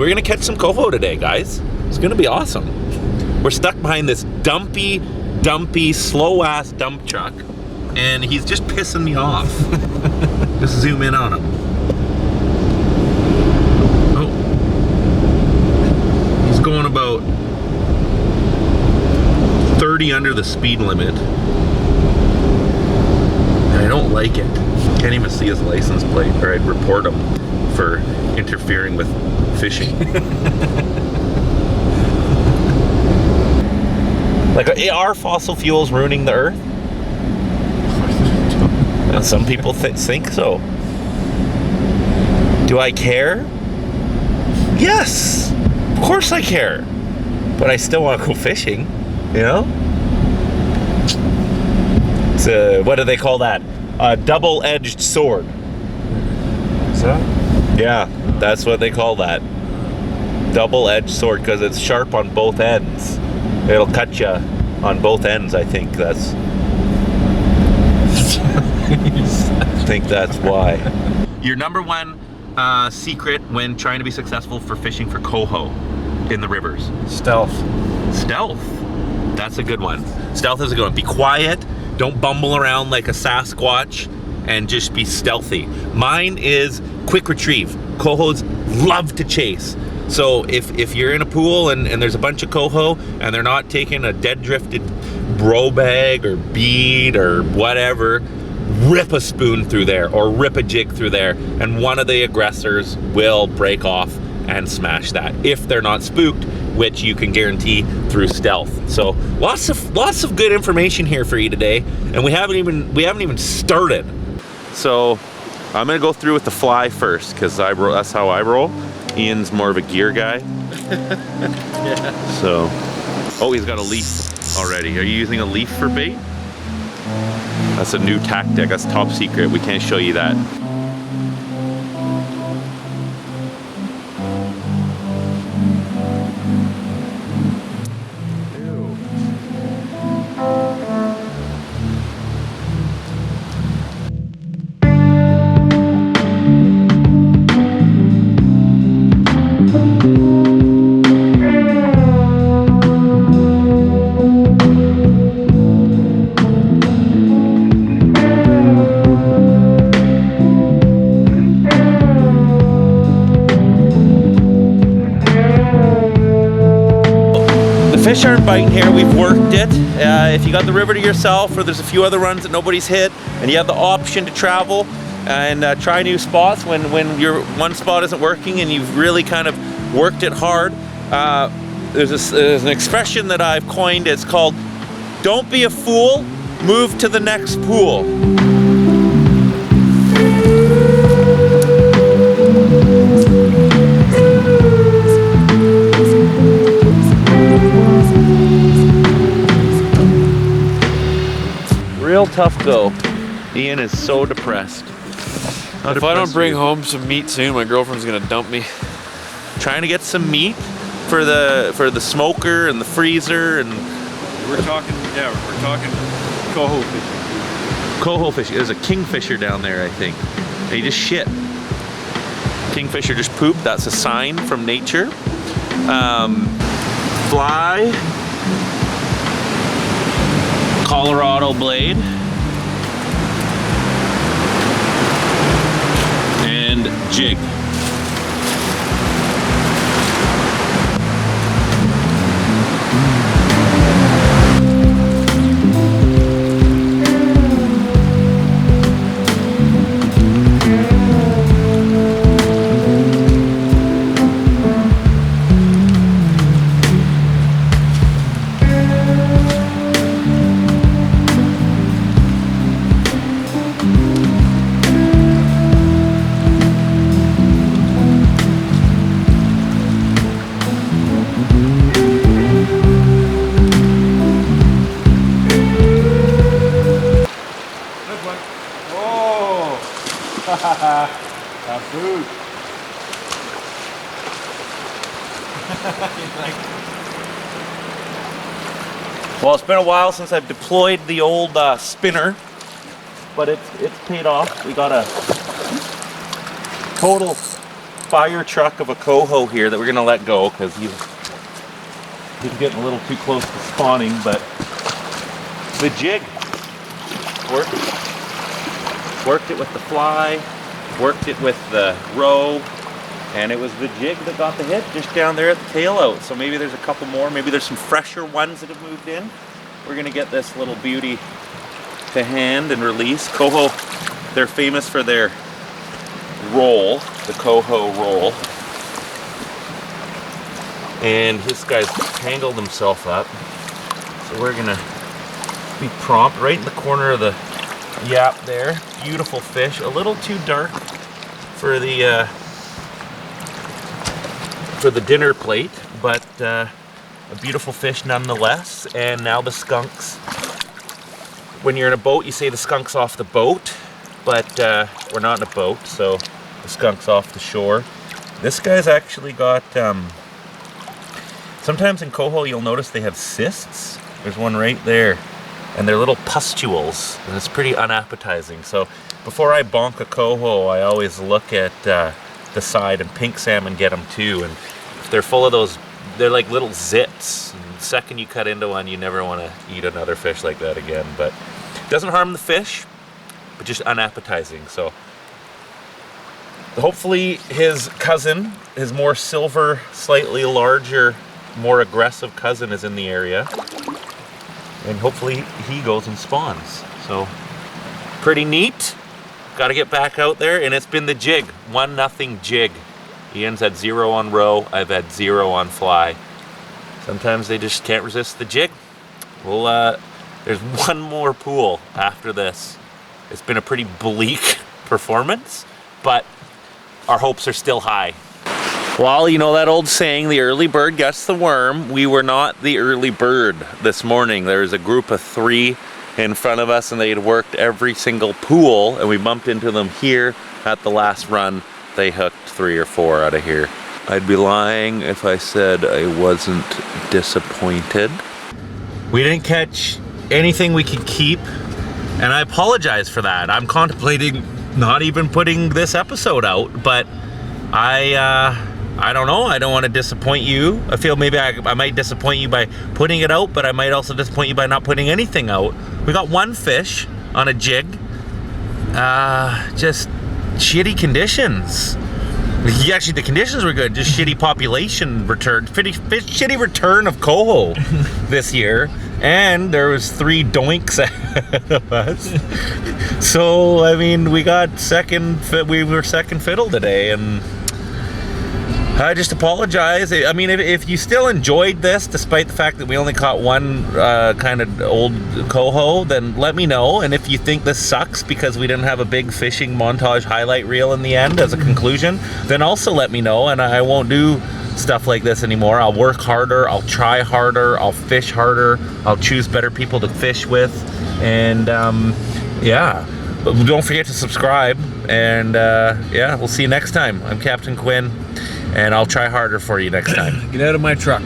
We're gonna catch some coho today, guys. It's gonna be awesome. We're stuck behind this dumpy, slow-ass dump truck, and he's just pissing me off. Just zoom in on him. Oh. He's going about 30 under the speed limit. I don't like it. Can't even see his license plate, or I'd report him for interfering with fishing. Like, are fossil fuels ruining the earth? And some people think so. Do I care? Yes, of course I care. But I still want to go fishing, you know? It's a, what do they call that? A double-edged sword. Is that? Yeah, that's what they call that. Double-edged sword, because it's sharp on both ends. It'll cut you on both ends, I think. I think that's why. Your number one secret when trying to be successful for fishing for coho in the rivers? Stealth. Stealth. That's a good one. Stealth is a good one. Be quiet. Don't bumble around like a Sasquatch, and just be stealthy. Mine is quick retrieve. Cohos love to chase. So if you're in a pool and there's a bunch of coho and they're not taking a dead drifted bro bag or bead or whatever, rip a spoon through there or rip a jig through there, and one of the aggressors will break off and smash that if they're not spooked, which you can guarantee through stealth. So lots of good information here for you today, and we haven't even started. So I'm gonna go through with the fly first, because that's how I roll. Ian's more of a gear guy. Yeah. So, oh, he's got a leaf already. Are you using a leaf for bait? That's a new tactic. That's top secret. We can't show you that. Fish aren't biting here. We've worked it. If you got the river to yourself, or there's a few other runs that nobody's hit, and you have the option to travel and try new spots when your one spot isn't working and you've really kind of worked it hard, there's an expression that I've coined. It's called, "Don't be a fool, move to the next pool." Real tough go. Ian is so depressed. If I don't bring home some meat soon, my girlfriend's gonna dump me. Trying to get some meat for the smoker and the freezer, and we're talking coho fishing. Coho fishing. There's a kingfisher down there, I think. And he just shit. Kingfisher just pooped. That's a sign from nature. Fly. Colorado blade. And jig. Food. Well, it's been a while since I've deployed the old spinner, but it's paid off. We got a total fire truck of a coho here that we're gonna let go because he's getting a little too close to spawning, but the jig worked it with the fly, worked it with the roe, and it was the jig that got the hit just down there at the tail out. So maybe there's a couple more, maybe there's some fresher ones that have moved in. We're gonna get this little beauty to hand and release. Coho, they're famous for their roll, the coho roll. And this guy's tangled himself up. So we're gonna be prompt right in the corner of the yap there. Beautiful fish, a little too dark for the dinner plate, but a beautiful fish nonetheless. And now the skunks. When you're in a boat, you say the skunk's off the boat, but we're not in a boat, so the skunk's off the shore. This guy's actually got, sometimes in coho you'll notice they have cysts. There's one right there, and they're little pustules, and it's pretty unappetizing. So before I bonk a coho, I always look at the side, and pink salmon get them too, and if they're full of those, they're like little zits. And the second you cut into one, you never want to eat another fish like that again. But it doesn't harm the fish, but just unappetizing. So hopefully his cousin, his more silver, slightly larger, more aggressive cousin is in the area, and hopefully he goes and spawns. So pretty neat. Got to get back out there, and it's been the jig. 1-0 jig. Ian's had 0 on roe. I've had 0 on fly. Sometimes they just can't resist the jig. Well, there's one more pool after this. It's been a pretty bleak performance, but our hopes are still high. Well, you know that old saying, the early bird gets the worm. We were not the early bird this morning. There was a group of 3 in front of us, and they had worked every single pool, and we bumped into them here at the last run. They hooked 3 or 4 out of here. I'd be lying if I said I wasn't disappointed. We didn't catch anything we could keep, and I apologize for that. I'm contemplating not even putting this episode out, but I don't know. I don't want to disappoint you. I feel maybe I might disappoint you by putting it out, but I might also disappoint you by not putting anything out. We got 1 fish on a jig. Just shitty conditions. Actually, the conditions were good. Just shitty population return. Shitty return of coho this year. And there was 3 doinks ahead of us. So, I mean, we were second fiddle today, and I just apologize. I mean, if you still enjoyed this, despite the fact that we only caught 1 kind of old coho, then let me know. And if you think this sucks because we didn't have a big fishing montage highlight reel in the end as a conclusion, then also let me know, and I won't do stuff like this anymore. I'll work harder, I'll try harder, I'll fish harder, I'll choose better people to fish with, and yeah. But don't forget to subscribe, and yeah, we'll see you next time. I'm Captain Quinn, and I'll try harder for you next time. Get out of my truck.